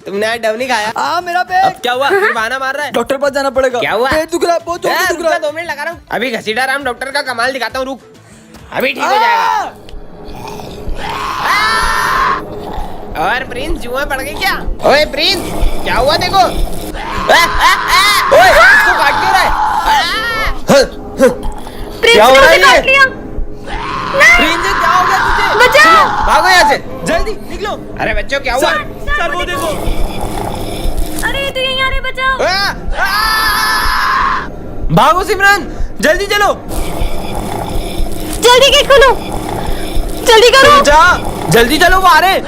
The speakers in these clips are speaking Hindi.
तुमने आज डव नहीं खाया? मेरा पेट। अब क्या हुआ? फिर बहाना मार रहा है। डॉक्टर पास जाना पड़ेगा। क्या हुआ? पेट दुख रहा है, बहुत जोर से दुख रहा है। 2 मिनट लगा रहा हूँ। अभी घसीटा राम डॉक्टर का कमाल दिखाता हूँ, रुक। अभी ठीक हो जाएगा। और प्रिंस जुआ पड़ गई क्या? ओए प्रिंस, क्या हुआ देखो? ओए इसको काट क्यों रहा है? क्या हो रहा है ये? प्रिंस क्या हो गया तुझे? बचाओ! भागो यहाँ से, जल्दी निकलो। अरे बच्चों क्या हुआ? सर वो देखो। अरे तू यहीं आ रहे, बचाओ! भागो सिमरन, जल्दी चलो। जल्दी गेट खोलो, जल्दी करो। जा, जल्दी चलो, वो आ रहे।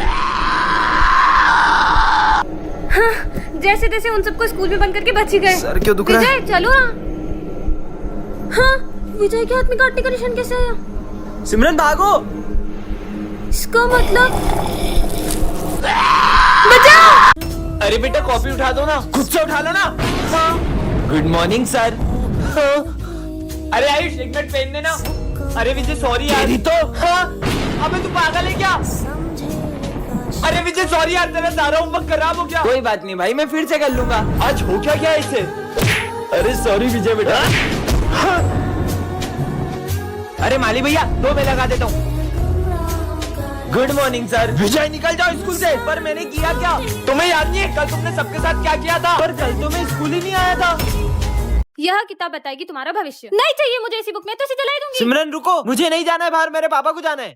हाँ, जैसे तैसे उन सबको स्कूल में बंद करके बच ही गए। सर क्यों दुख रहा है? विजय चलो ना। हाँ, विजय के हाथ में काटने का निशान कैसे आया? सिमरन भागो। इसका मतलब बचाओ! अरे बेटा कॉफी उठा दो ना, खुद से उठा लो ना। Good morning sir. अरे आयुष एक मिनट पेन देना। अरे विजय सॉरी यार। तो अबे तू पागल है क्या? अरे विजय सॉरी यार, तेरा सारा होमवर्क खराब हो गया। कोई बात नहीं भाई, मैं फिर से कर लूंगा। आज हो क्या इसे? अरे सॉरी विजय बेटा। अरे माली भैया 2 मैं लगा देता हूँ। Good morning sir. विजय निकल जाओ स्कूल से। पर मैंने किया क्या? तुम्हें याद नहीं है कल तुमने सबके साथ क्या किया था? पर कल तो मैं स्कूल ही नहीं आया था। यह किताब बताएगी तुम्हारा भविष्य। नहीं चाहिए मुझे इसी बुक में, तो इसे जला दूंगी। सिमरन रुको, मुझे नहीं जाना है बाहर, मेरे पापा को जाना है।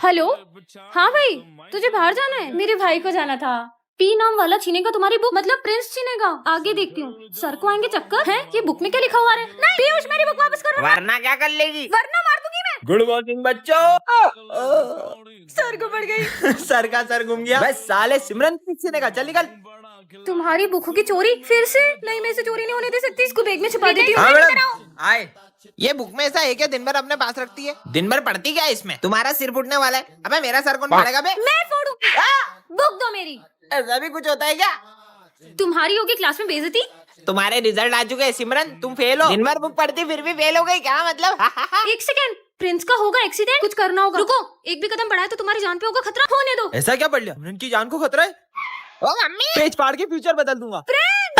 हेलो, हाँ भाई, तुझे बाहर जाना है? मेरे भाई को जाना था। पी नाम वाला छीनेगा तुम्हारी बुक, मतलब प्रिंस छीनेगा। आगे देखती हूँ। सर को आएंगे चक्कर। हैं? ये बुक में क्या लिखा हुआ है? नहीं पीयूष, मेरी बुक वापस करो। वरना क्या कर लेगी? वरना मार दूंगी मैं। गुड मॉर्निंग बच्चों। सर को पड़ गई। सर का सर घूम गया। बस साले सिमरन छीने का, चल निकल। तुम्हारी बुकों की चोरी फिर से? नहीं, मैं इसे चोरी नहीं होने दे सकती। इसको बैग में छुपा देती हूँ। हाँ मैडम, आए। ये बुक में ऐसा है क्या दिन भर अपने पास रखती है? दिन भर पढ़ती क्या है इसमें? तुम्हारा सिर फूटने वाला है। अबे मेरा सर कौन फाड़ेगा बे? मैं फोड़ूंगी। बुक दो मेरी। ऐसा भी कुछ होता है क्या? तुम्हारी होगी क्लास में बेइज्जती। तुम्हारे रिजल्ट आ चुके हैं सिमरन, तुम फेल हो। दिन भर बुक पढ़ती फिर भी फेल हो गई, क्या मतलब? एक सेकेंड, प्रिंस का होगा एक्सीडेंट, कुछ करना होगा। रुको, एक भी कदम बढ़ाए तो तुम्हारी जान पे होगा खतरा। होने दो। ऐसा क्या पढ़ लिया? सिमरन की जान को खतरा है? ओ मम्मी, पेज फाड़ के फ्यूचर बदल दूंगा।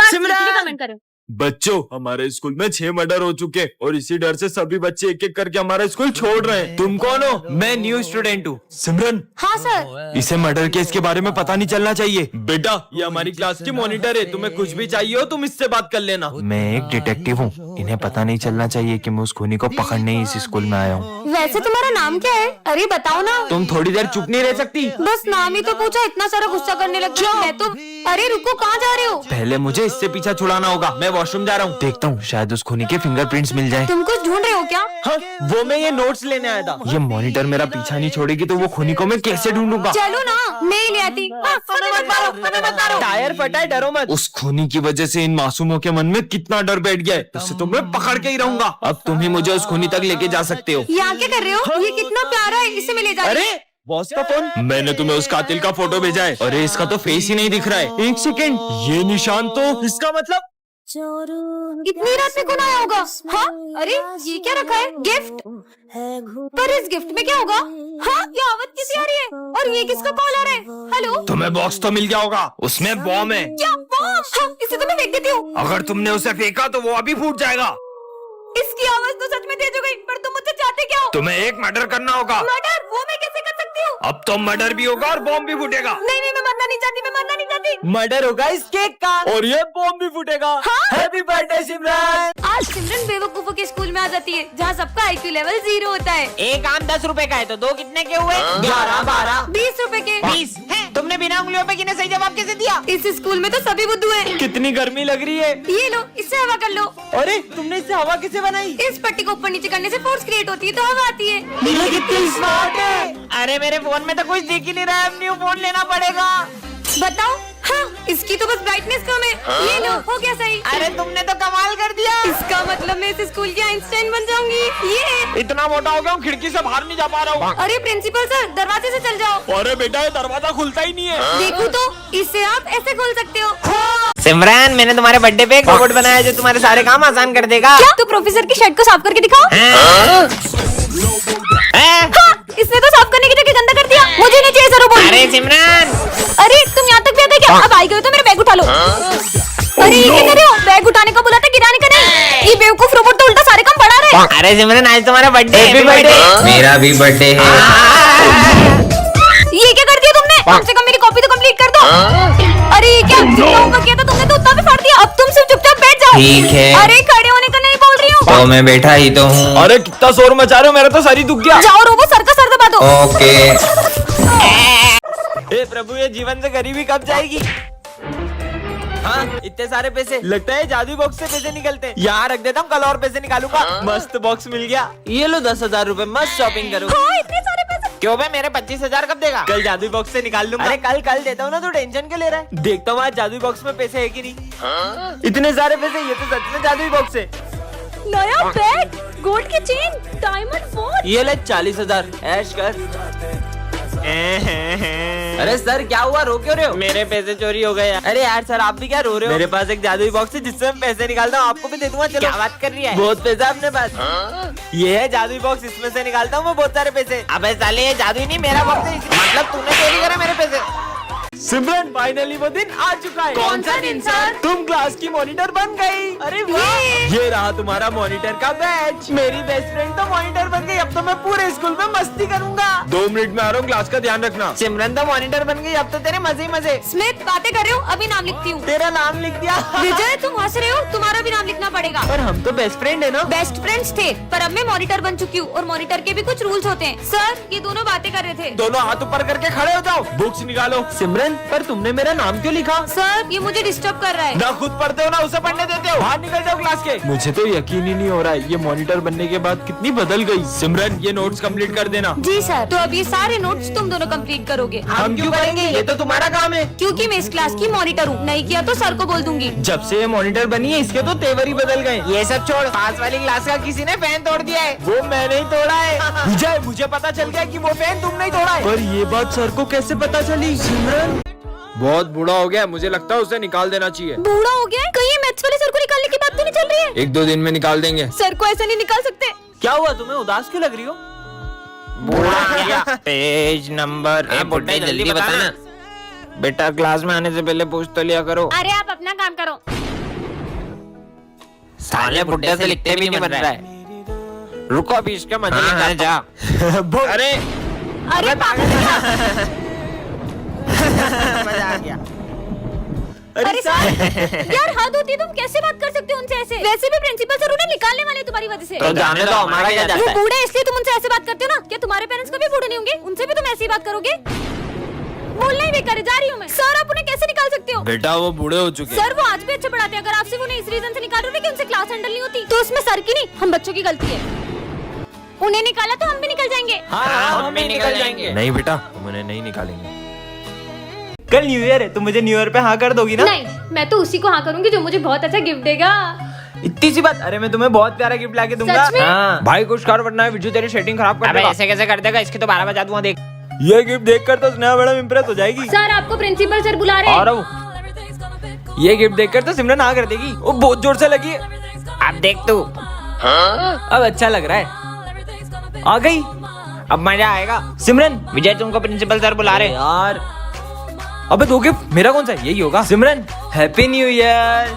सिमरन कमेंट करो। बच्चों हमारे स्कूल में 6 मर्डर हो चुके और इसी डर से सभी बच्चे एक एक करके हमारा स्कूल छोड़ रहे हैं। तुम कौन हो? मैं न्यू स्टूडेंट हूँ। सिमरन, हाँ सर। इसे मर्डर केस के बारे में पता नहीं चलना चाहिए। बेटा ये हमारी क्लास की मॉनिटर है, तुम्हें कुछ भी चाहिए हो तुम इससे बात कर लेना। मैं एक डिटेक्टिव हूँ, इन्हें पता नहीं चलना चाहिए कि मैं उस खूनी को पकड़ने ही इस स्कूल में आया हूँ। वैसे तुम्हारा नाम क्या है? अरे बताओ ना। तुम थोड़ी देर चुप नहीं रह सकती? बस नाम ही तो पूछा, इतना सारा गुस्सा करने लग गया। मैं तो। अरे रुको, कहाँ जा रहे हो? पहले मुझे इससे पीछा छुड़ाना होगा, मैं वॉशरूम जा रहा हूँ। देखता हूँ शायद उस खूनी के फिंगरप्रिंट्स मिल जाए। तुम कुछ ढूंढ रहे हो क्या? हाँ, वो मैं ये नोट्स लेने आया था। ये मॉनिटर मेरा पीछा नहीं छोड़ेगी तो वो खूनी को मैं कैसे ढूंढूंगा? चलो ना, मैं ही ले आती। हमें मत मारो। टायर फटा है, डरो मत। उस खूनी की वजह से इन मासूमों के मन में कितना डर बैठ गया है, उससे तो मैं पकड़ के ही रहूंगा। अब तुम ही मुझे उस खूनी तक लेके जा सकते हो। यहाँ क्या कर रहे हो? ये कितना प्यारा है, इसे मैं ले जा रही हूँ। अरे बॉस का फोन। मैंने तुम्हें उस कातिल का फोटो भेजा है। अरे इसका तो फेस ही नहीं दिख रहा है। एक सेकेंड, ये निशान तो इसका मतलब इतनी रात में कौन आया होगा? हाँ, अरे ये क्या रखा है? गिफ्ट। पर इस गिफ्ट में क्या होगा? हाँ, ये आवाज किसी आ रही है? और ये किसका कॉल आ रहा है? हेलो, तुम्हें बॉक्स तो मिल गया होगा, उसमें बॉम्ब है। क्या बॉम्ब? हाँ, इसे तो मैं फेंक देती हूँ। अगर तुमने उसे फेंका तो वो अभी फूट जाएगा। इसकी आवाज तो सच में तेज हो गई, पर तुम मुझसे चाहते क्या हो? तुम्हें एक मर्डर करना होगा। मर्डर? वो मैं कैसे कर सकती हूँ? अब तो मर्डर भी होगा और बॉम्ब भी फूटेगा। नहीं नहीं, मैं मरना नहीं चाहती, मैं मरना नहीं चाहती। मर्डर होगा इस केक का और ये बॉम्ब भी फूटेगा। हैप्पी बर्थडे सिमरन। आज सिमरन बेवकूफों के स्कूल में आ जाती है, जहाँ सबका IQ लेवल 0 होता है। एक आम 10 रुपए का है तो 2 कितने के हुए? 11, 12, 20 रुपए के। 20 है। तुमने बिना उंगलियों पे गिने सही जवाब कैसे दिया? इस स्कूल में तो सभी बुद्धू हैं। कितनी गर्मी लग रही है। ये लो, इससे हवा कर लो। अरे तुमने इससे हवा कैसे बनाई? इस पट्टी को ऊपर नीचे करने से फोर्स क्रिएट होती है तो हवा आती है। ये कितनी स्मार्ट है। अरे मेरे फोन में तो कुछ दिख ही नहीं रहा है, अब न्यू फोन लेना पड़ेगा। बताओ। हाँ, इसकी तो बस ब्राइटनेस कम है। ये लो, हो गया सही। अरे तुमने तो कमाल कर दिया। इसका मतलब मैं इस स्कूल की आइंस्टाइन बन जाऊंगी। ये इतना मोटा हो गया हूँ, खिड़की से बाहर नहीं जा पा रहा हूँ। अरे प्रिंसिपल सर, दरवाजे से चल जाओ। अरे बेटा ये दरवाजा खुलता ही नहीं है। देखो तो, इससे आप ऐसे खोल सकते हो। सिमरन, मैंने तुम्हारे बर्थडे पे एक रोबोट बनाया जो तुम्हारे सारे काम आसान कर देगा। क्या? तो प्रोफेसर की शर्ट को साफ करके दिखाओ। हाँ, इसने तो साफ करने की जगह गंदा कर दिया। मुझे नहीं चाहिए सर रोबोट। अरे सिमरन, अरे तुम यहाँ तक अब आई गए तो मेरा बैग उठा लो। अरे ये क्या कर रहे हो? बैग उठाने का बोला था, गिराने का नहीं। ये बेवकूफ रोबोट तो उल्टा सारे काम बढ़ा रहे। अरे सिमरन आज तुम्हारा बर्थडे है। मेरा भी बर्थडे है। ये क्या कर दिया तुमने? कम से कम मेरी कॉपी तो कंप्लीट कर दो। अरे ये क्या जितना होमवर्क किया था तुमने तो उतना भी फाड़ दिया। अब तुम सिर्फ चुपचाप बैठ जाओ। ठीक है। अरे खड़े होने का नहीं बोल रही हूँ। तो मैं बैठा ही तो हूँ। अरे कितना शोर मचा रहे हो, मेरा तो सर ही दुख गया। जाओ रोबो, सर का सर दबा दो। ओके। हे प्रभु, ये जीवन से गरीबी कब जाएगी? हाँ, इतने सारे पैसे, लगता है जादू बॉक्स से पैसे निकलते। यहाँ रख देता हूँ, कल और पैसे निकालूंगा। मस्त बॉक्स मिल गया। ये लो 10,000 रूपए, मस्त शॉपिंग करो। हाँ, इतने सारे पैसे। क्यों बे, मेरे 25,000 कब देगा? कल जादू बॉक्स से निकाल लूंगा। अरे कल देता हूँ ना, तो टेंशन क्यों ले रहा है? देखता हूँ आज जादू बॉक्स में पैसे है कि नहीं। इतने सारे पैसे, ये तो सच में जादू बॉक्स है। नया बैग, गोल्ड की चेन, डायमंड फोन। ये ले 40,000, ऐश कर। अरे सर क्या हुआ, रो क्यों रहे हो? मेरे पैसे चोरी हो गए। अरे यार सर, आप भी क्या रो रहे हो? मेरे पास एक जादुई बॉक्स है जिससे मैं पैसे निकालता हूँ, आपको भी दे दूंगा। चलो। क्या बात कर रही है? बहुत पैसा है अपने पास। ये है जादुई बॉक्स, इसमें से निकालता हूँ मैं बहुत सारे पैसे। अबे साले, ये जादू ही नहीं, मेरा बॉक्स है। मतलब तूने चोरी करा मेरे पैसे। सिमरन, फाइनली वो दिन आ चुका है। कौन सा दिन सर? तुम क्लास की मॉनिटर बन गई। अरे वाह, ये रहा तुम्हारा मॉनिटर का बैच। मेरी बेस्ट फ्रेंड तो मॉनिटर बन गई, अब तो मैं पूरे स्कूल में मस्ती करूंगा। 2 मिनट में आ रहा हूँ, क्लास का ध्यान रखना। सिमरन तो मॉनिटर बन गई, अब तो तेरे मजे ही मजे। स्मिथ, बातें कर रहे हो? अभी नाम लिखती हूँ। तेरा नाम लिख दिया। विजय, तुम हंस रहे हो? तुम्हारा भी नाम लिखना पड़ेगा। पर हम तो बेस्ट फ्रेंड है ना। बेस्ट फ्रेंड्स थे, पर अब मैं मॉनिटर बन चुकी हूँ और मॉनिटर के भी कुछ रूल्स होते हैं। सर, ये दोनों बातें कर रहे थे। दोनों हाथ ऊपर करके खड़े हो जाओ, बुक्स निकालो। सिमरन, पर तुमने मेरा नाम क्यों लिखा? सर, ये मुझे डिस्टर्ब कर रहा है। ना खुद पढ़ते हो ना उसे पढ़ने देते हो। बाहर निकल जाओ क्लास के। मुझे तो यकीन ही नहीं हो रहा है, ये मॉनिटर बनने के बाद कितनी बदल गई। सिमरन, ये नोट्स कंप्लीट कर देना। जी सर। तो अब ये सारे नोट्स तुम दोनों कंप्लीट करोगे। हम क्यों करेंगे, ये तो तुम्हारा काम है। क्योंकि मैं इस क्लास की मॉनिटर हूँ। नहीं किया तो सर को बोल दूंगी। जब से ये मॉनिटर बनी है, इसके तो तेवर ही बदल गए। ये सब छोड़, पास वाली क्लास का किसी ने फैन तोड़ दिया है। वो मैंने ही तोड़ा है। विजय, मुझे पता चल गया कि वो फैन तुमने ही तोड़ा है। पर ये बात सर को कैसे पता चली? सिमरन बहुत बूढ़ा हो गया, मुझे लगता है उसे निकाल देना चाहिए। बूढ़ा हो गया है? कहीं मैथ्स वाले सर को निकालने की बात तो नहीं चल रही है? 1-2 दिन में निकाल देंगे। सर को ऐसे नहीं निकाल सकते। क्या हुआ, तुम्हें उदास क्यों लग रही हो? Page number. बुड्ढे जल्दी बताना। बेटा, क्लास में आने से पहले पूछ तो लिया करो। अरे आप अपना काम करो। साले बुड्ढे से लिखते भी नहीं बन रहा है। रुको, अभी इसके मजे में जा। अरे अरे मजा आ गया। अरे सर, यार हद होती है, तुम कैसे बात कर सकते हो उनसे ऐसे? वैसे भी प्रिंसिपल सर उन्हें निकालने वाले हैं तुम्हारी वजह से। तो जाने दो, हमारा क्या जाता वो है? बूढ़े इसलिए तुम उनसे ऐसे बात करते हो ना? क्या तुम्हारे पेरेंट्स कभी बूढ़े नहीं होंगे? उनसे भी तुम ऐसी बात करोगे? बोलना ही बेकार है, जा रही हूँ मैं। सर, आप उन्हें कैसे निकाल सकते हो? बेटा, वो बूढ़े हो चुके हैं। सर, वो आज भी अच्छे पढ़ाते हैं। अगर आप सिर्फ उन्हें इस रीजन से निकाल रहे हो कि उनसे क्लास हैंडल नहीं होती, तो उसमें सर की नहीं, हम बच्चों की गलती है। उन्हें निकाला तो हम भी निकल जाएंगे। हाँ, हम भी निकल जाएंगे। नहीं बेटा, हम उन्हें नहीं निकालेंगे। कल न्यू ईयर है, तुम मुझे न्यू ईयर पे हाँ कर दोगी ना? नहीं, मैं तो उसी को हाँ करूंगी जो मुझे बहुत अच्छा गिफ्ट देगा। इतनी सी बात। अरे मैं तुम्हें बहुत प्यारा गिफ्ट लाके दूंगा। सच में? हाँ। भाई कुछ कर, वरना विजू तेरी सेटिंग खराब कर अबे देगा। ऐसे कैसे कर देगा? इसके तो 12 बजा दूंगा, देख। ये गिफ्ट देखकर तो स्नेहा मैडम इम्प्रेस हो जाएगी। सर, आपको प्रिंसिपल सर बुला रहे आ हैं। रहा हूँ। ये गिफ्ट देखकर तो सिमरन हाँ कर देगी। वो बहुत जोर से लगी। अब देख तू। अब अच्छा लग रहा है। आ गई, अब मजा आएगा। सिमरन। विजय, तुमको प्रिंसिपल सर बुला रहे हैं। यार, अबे दो गिफ्ट, मेरा कौन सा है? यही होगा। सिमरन, हैप्पी न्यू ईयर।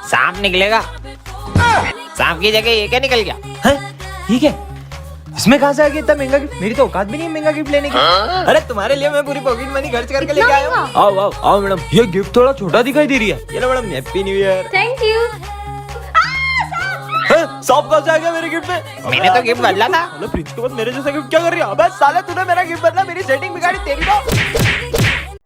सांप निकलेगा। सांप की जगह ये क्या निकल गया? है? ठीक है, इसमें कहाँ से आ गया इतना महंगा गिफ्ट? मेरी तो औकात भी नहीं है महंगा गिफ्ट लेने की। अरे तुम्हारे लिए मैं पूरी पॉकेट मनी खर्च करके लेके आया हूँ। आओ आओ आओ मैडम, ये गिफ्ट थोड़ा छोटा दिखाई दे रही है। ये लो madam, happy new year. Thank you. सांप कहाँ से आ गया मेरे गिफ्ट में? मैंने तो गिफ्ट बदला था। मतलब प्रिंस के बाद मेरे जैसा गिफ्ट क्या कर रही है? अबे साले, तूने मेरा गिफ्ट बदला, मेरी सेटिंग बिगाड़ी तेरी तो।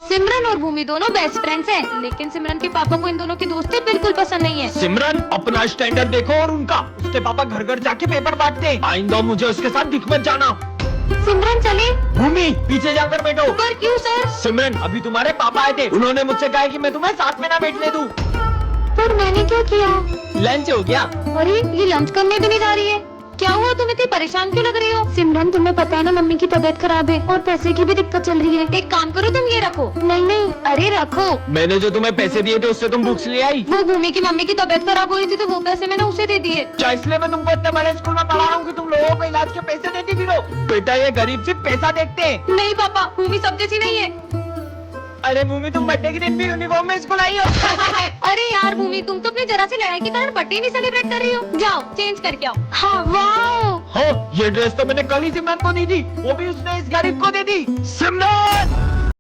सिमरन और भूमि दोनों बेस्ट फ्रेंड्स हैं, लेकिन सिमरन के पापा को इन दोनों की दोस्ती बिल्कुल पसंद नहीं है। सिमरन, अपना स्टैंडर्ड देखो और उनका। उसके पापा घर घर जाके पेपर बांटते हैं। आइंदा मुझे उसके साथ दिख मत जाना। सिमरन चले। भूमि, पीछे जाकर बैठो। पर क्यों सर? सिमरन, अभी तुम्हारे पापा आए थे, उन्होंने मुझसे कहा कि मैं तुम्हें साथ में ना बैठने दूं। पर मैंने क्या किया? लंच हो गया। अरे, ये लंच करने भी नहीं जा रही है। क्या हुआ, तुम इतनी परेशान क्यों लग रही हो? सिमरन, तुम्हें पता है ना मम्मी की तबीयत खराब है और पैसे की भी दिक्कत चल रही है। एक काम करो, तुम ये रखो। नहीं नहीं, अरे रखो। मैंने जो तुम्हें पैसे दिए थे उससे तुम बुक्स ले आई। वो भूमि की मम्मी की तबीयत खराब हो रही थी तो वो पैसे मैंने उसे दे दिए। क्या इसलिए मैं तुमको इतने बड़े स्कूल में पढ़ा रहा हूँ कि तुम लोगों को इलाज के पैसे देती फिरो? बेटा, ये गरीब सिर्फ पैसा देखते हैं। नहीं पापा, भूमि सब जैसी नहीं है। अरे भूमि तुम बर्थडे के दिन भी यूनिफॉर्म में स्कूल आई हो? अरे यार भूमि, तुम तो अपनी जरा सी लड़ाई के कारण बर्थडे नहीं सेलिब्रेट कर रही हो। जाओ चेंज करके आओ। हाँ वाओ, हाँ, ये ड्रेस तो मैंने कल ही सिमरन को दी थी, वो भी उसने इस गरीब को दे दी। सिमरन!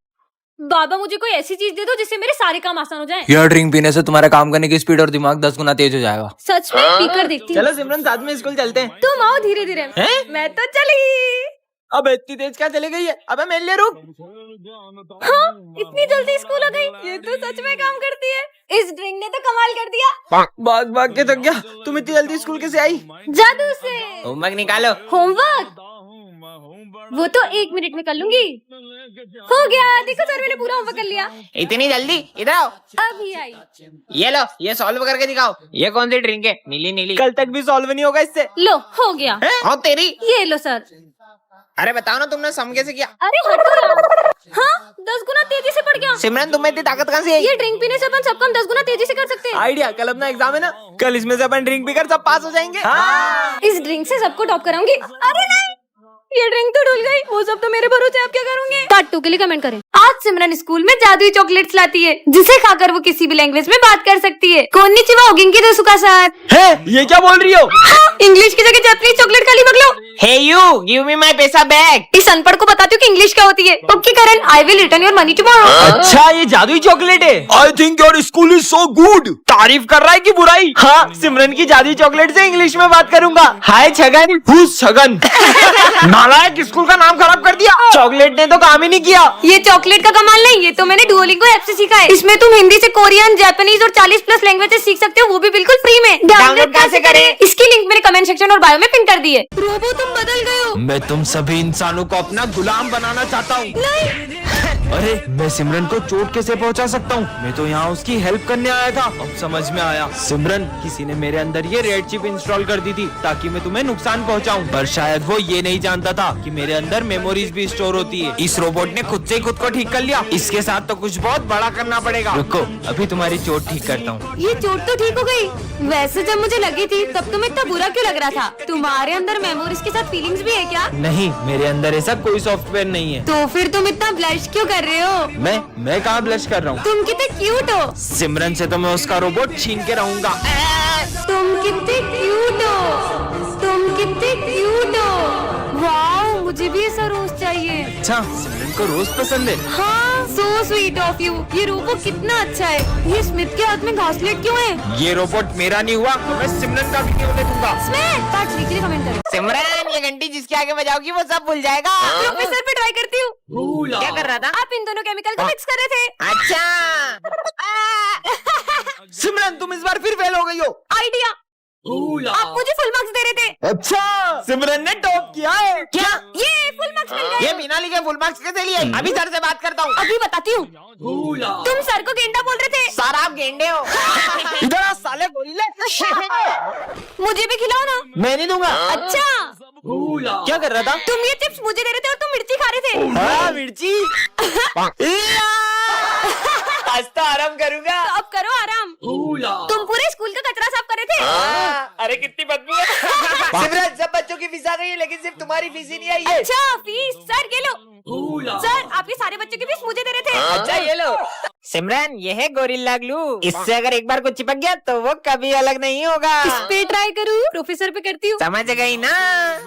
बाबा मुझे कोई ऐसी चीज दे दो जिससे मेरे सारे काम आसान हो जाएं। यह ड्रिंक पीने से तुम्हारा काम करने की स्पीड और दिमाग 10 गुना तेज हो जाएगा। सच में पीकर देखती हूँ। चलो सिमरन साथ में स्कूल चलते हैं। तुम आओ धीरे धीरे। मैं तो चली। अब इतनी तेज क्या चली गई है? अबे मेरे लिए रुक। हाँ, इतनी जल्दी स्कूल हो गई, ये तो सच में काम करती है। इस ड्रिंक ने तो कमाल कर दिया। भाग भाग के थक गया। तुम इतनी जल्दी स्कूल कैसे आई? जादू से। होमवर्क निकालो। होमवर्क वो तो 1 मिनट में कर लूंगी। हो गया, देखो सर मैंने पूरा होमवर्क कर लिया। इतनी जल्दी? इधर आओ। अभी आई। ये लो, ये सॉल्व करके दिखाओ। ये कौन सी ड्रिंक है? नीली नीली। कल तक भी सॉल्व नहीं होगा इससे। लो हो गया। हाँ तेरी। ये लो सर। अरे बताओ ना, तुमने सम कैसे किया? अरे हटो यार। हाँ 10 गुना तेजी से पड़ गया। सिमरन तुम्हें इतनी ताकत कहाँ से आई? ये ड्रिंक पीने से अपन सब काम 10 गुना तेजी से कर सकते हैं। आइडिया, कल अपना एग्जाम है ना, कल इसमें से अपन ड्रिंक पीकर सब पास हो जाएंगे। हाँ। इस ड्रिंक से सबको टॉप कराऊंगी। अरे नहीं, ये ड्रिंक तो डुल गई। वो सब तो मेरे भरोसे, आप क्या करोगे? पार्ट 2 के लिए कमेंट करें। आज सिमरन स्कूल में जादुई चॉकलेट्स लाती है, जिसे खाकर वो किसी भी लैंग्वेज में बात कर सकती है। कोन्निचिवा ओगिंकी दोसुका सर। है, ये क्या बोल रही हो? इंग्लिश की जगह जापानीज चॉकलेट खाली बगलो। हे यू, गिव मी माय पैसा बैक। इस अनपढ़ को बताती हूँ कि इंग्लिश क्या होती है। Okay Karan, I will return your money tomorrow. अच्छा, ये जादुई चॉकलेट है। I think your school is so good. तारीफ कर रहा है कि बुराई? हाँ, सिमरन की जादुई चॉकलेट से इंग्लिश में बात करूंगा। हाय छगन। हुज छगन? नालायक, स्कूल का नाम खराब कर दिया। चॉकलेट ने तो काम ही नहीं किया। ये चॉकलेट का कमाल नहीं, ये तो मैंने डुओलिंगो ऐप से सीखा है। इसमें तुम हिंदी से कोरियन, जापानीज और 40+ लैंग्वेजेस सीख सकते हो, वो भी बिल्कुल फ्री में। डाउनलोड कैसे करें? इसकी लिंक मैंने कमेंट सेक्शन और बायो में पिन कर दी है। रोबो तुम बदल गए हो। मैं तुम सभी इंसानों को अपना गुलाम बनाना चाहता हूँ। अरे मैं सिमरन को चोट कैसे पहुंचा सकता हूँ? मैं तो यहाँ उसकी हेल्प करने आया था। अब समझ में आया, सिमरन किसी ने मेरे अंदर ये रेड चिप इंस्टॉल कर दी थी ताकि मैं तुम्हें नुकसान पहुँचाऊँ, पर शायद वो ये नहीं जानता था कि मेरे अंदर मेमोरीज भी स्टोर होती है। इस रोबोट ने खुद से ही खुद को ठीक कर लिया। इसके साथ तो कुछ बहुत बड़ा करना पड़ेगा। रुको, अभी तुम्हारी चोट ठीक करता हूँ। ये चोट तो ठीक हो गई। वैसे जब मुझे लगी थी तब तुम्हें इतना बुरा क्यों लग रहा था? तुम्हारे अंदर मेमोरीज के साथ फीलिंग्स भी है क्या? नहीं, मेरे अंदर ऐसा कोई सॉफ्टवेयर नहीं है। तो फिर तुम इतना ब्लश क्यों कर रहे हो? मैं कहाँ ब्लश कर रहा हूँ? तुम कितने क्यूट हो। सिमरन से तो मैं उसका रोबोट छीन के रहूंगा। तुम कितने क्यूट हो। तुम कितने क्यूट हो। वाओ, मुझे भी ऐसा रोज चाहिए। अच्छा, सिमरन को रोज पसंद है। हाँ, सो स्वीट ऑफ यू। ये रोबो कितना अच्छा है। ये स्मिथ के हाथ में घासलेट क्यों है? ये रोबोट मेरा नहीं हुआ तो मैं सिमरन का भी नहीं होने दूंगा। स्मिथ, पार्ट 3 के लिए कमेंट करें। सिमरन, ये घंटी जिसके आगे बजाओगी वो सब भूल जाएगा। प्रोफेसर पे ट्राई करती हूँ। क्या कर रहा था? आप इन दोनों केमिकल को मिक्स कर रहे थे। अच्छा। सिमरन, तुम इस बार फिर फेल हो गई हो। आइडिया, आप मुझे फुल मार्क्स दे रहे थे। अच्छा, सिमरन ने टॉप किया है। क्या? ये फुल मार्क्स मिल गए। ये बिना लिखे फुल मार्क्स कैसे लिए? अभी सर से बात करता हूँ। अभी बताती हूँ। तुम सर को गेंडा बोल रहे थे। सर आप गेंडे हो। इधर आ साले गोरिल्ले। मुझे भी खिलाओ ना। मैं नहीं दूंगा। अच्छा, क्या कर रहा था? तुम ये चिप्स मुझे दे रहे थे और तुम मिर्ची खा रहे थे। हाँ, मिर्ची। आज तो आराम करूंगा। तो अब करो आराम। तुम पूरे स्कूल का कचरा साफ कर रहे थे। अरे कितनी बदबू है। सिमरन, सब बच्चों की फीस आ गई है लेकिन सिर्फ तुम्हारी फीस ही नहीं आई है। अच्छा, फीस सर ये लो। सर, आप ये सारे बच्चों की फीस मुझे दे रहे थे। अच्छा, ये लो। सिमरन, ये है गोरिल्ला ग्लू। इससे अगर एक बार कुछ चिपक गया तो वो कभी अलग नहीं होगा। इस पे ट्राई करूँ? प्रोफेसर पे करती हूँ। समझ गई ना?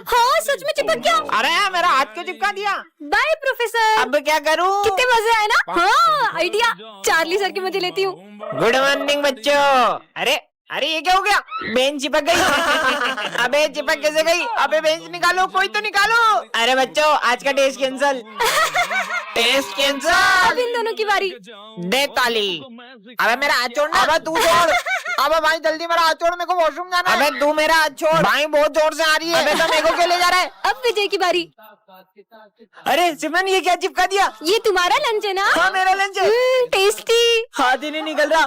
हाँ, सच में चिपक गया। अरे मेरा हाथ क्यों चिपका दिया? By professor. अब क्या करूँ? कितने मजे आए ना। हाँ, आइडिया, चार्ली सर की मजे लेती हूँ। गुड मॉर्निंग बच्चों। अरे अरे ये क्या हो गया? बेंच चिपक गई। अबे चिपक कैसे गई? अबे बेंच निकालो, कोई तो निकालो। अरे बच्चों, आज का टेस्ट कैंसल। Test cancel. अब इन दोनों की बारी। दे ताली। अबे मेरा हाथ छोड़ना। अबे तू छोड़। अबे भाई जल्दी मेरा हाथ छोड़, मेरे को वॉशरूम जाना है। अबे तू मेरा हाथ छोड़। भाई बहुत जोर से आ रही है। अबे तो मेरे को क्यों ले जा रहा है? अब विजय की बारी। अरे सिमरन, ये क्या चिपका दिया? ये तुम्हारा लंच है ना? हाँ, मेरा लंच है। टेस्टी। हाथ ही नहीं निकल रहा।